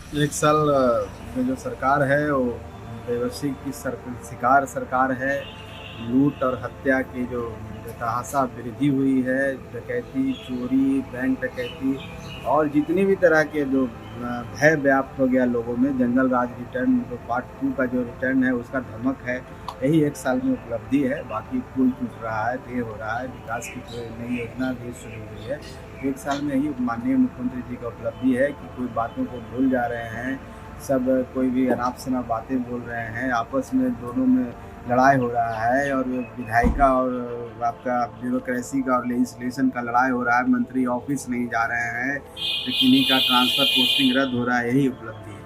एक साल में जो सरकार है वो बेबसी की शिकार सरकार है। लूट और हत्या की जो बेतहाशा वृद्धि हुई है, डकैती, चोरी, बैंक डकैती और जितनी भी तरह के जो भय व्याप्त हो गया लोगों में। जंगल राज रिटर्न जो पार्ट 2 का जो रिटर्न है उसका धमक है। यही एक साल में उपलब्धि है। बाकी पुल टूट रहा है, ये हो रहा है, विकास की कोई नई योजना भी शुरू हुई है। एक साल में ही माननीय मुख्यमंत्री जी का उपलब्धि है कि कोई बातों को भूल जा रहे हैं। सब कोई भी अनाप शनाप बातें बोल रहे हैं, आपस में दोनों में लड़ाई हो रहा है और विधायिका और आपका ब्यूरोक्रेसी का और लेजिस्लेशन का लड़ाई हो रहा है। मंत्री ऑफिस नहीं जा रहे हैं, तो किन्हीं का ट्रांसफ़र पोस्टिंग रद्द हो रहा है। यही उपलब्धि है।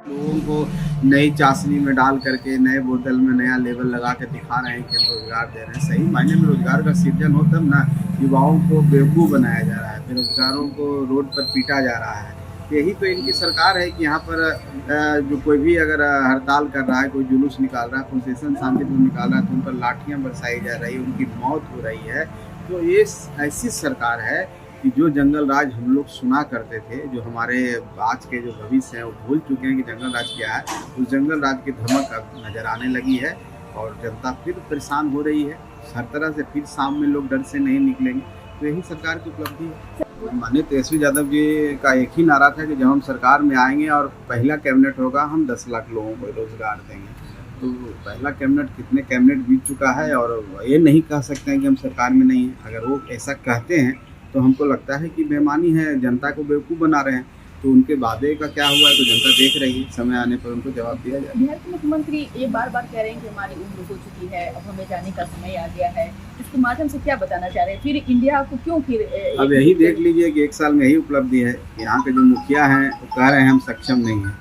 लोगों को नई चाशनी में डाल करके नए बोतल में नया लेबल लगा के दिखा रहे हैं कि हम रोज़गार दे रहे हैं। सही मायने में रोज़गार का सृजन हो तब ना। युवाओं को बेवकूफ़ बनाया जा रहा है, बेरोजगारों को रोड पर पीटा जा रहा है। यही तो इनकी सरकार है कि यहाँ पर जो कोई भी अगर हड़ताल कर रहा है, कोई जुलूस निकाल रहा है, प्रोसेसन शांतिपूर्ण निकाल रहा है, तो उन पर लाठियाँ बरसाई जा रही है, उनकी मौत हो रही है। तो ये ऐसी सरकार है कि जो जंगल राज हम लोग सुना करते थे, जो हमारे आज के जो भविष्य हैं वो भूल चुके हैं कि जंगल राज क्या है। उस जंगल राज की धमक अब नज़र आने लगी है और जनता फिर परेशान हो रही है। हर तरह से फिर शाम में लोग डर से नहीं निकलेंगे। तो यही सरकार की उपलब्धि है। माननीय तेजस्वी यादव जी का एक ही नारा था कि जब हम सरकार में आएंगे और पहला कैबिनेट होगा, हम 10 लाख लोगों को रोजगार देंगे। तो पहला कैबिनेट, कितने कैबिनेट बीत चुका है और ये नहीं कह सकते हैं कि हम सरकार में नहीं हैं। अगर वो ऐसा कहते हैं तो हमको लगता है कि बेईमानी है, जनता को बेवकूफ़ बना रहे हैं। तो उनके वादे का क्या हुआ है तो जनता देख रही है। समय आने पर उनको जवाब दिया जाए। बिहार के मुख्यमंत्री ये बार-बार कह रहे हैं कि हमारी उम्र हो चुकी है, अब हमें जाने का समय आ गया है। इसके माध्यम से क्या बताना चाह रहे हैं? फिर इंडिया को क्यों फिर अब यही देख लीजिए कि एक साल में यही उपलब्धि है। यहाँ के जो मुखिया हैं वो कह रहे हैं हम सक्षम नहीं हैं,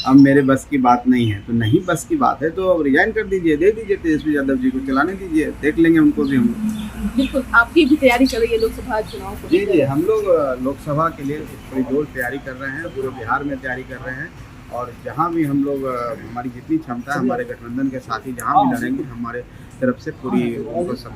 अब मेरे बस की बात नहीं है। तो नहीं बस की बात है तो अब रिजाइन कर दीजिए, दे दीजिए तेजस्वी यादव जी को, चलाने दीजिए, देख लेंगे उनको भी हम। बिल्कुल, आपकी भी तैयारी चल रही है लोकसभा चुनाव को जी लेकर? जी, हम लोग लोकसभा के लिए पूरी जोर तैयारी कर रहे हैं, पूरे बिहार में तैयारी कर रहे हैं। और जहाँ भी हम लोग हमारी जितनी क्षमता है, हमारे गठबंधन के साथी जहाँ भी लड़ेंगे, हमारे तरफ से पूरी उनको सब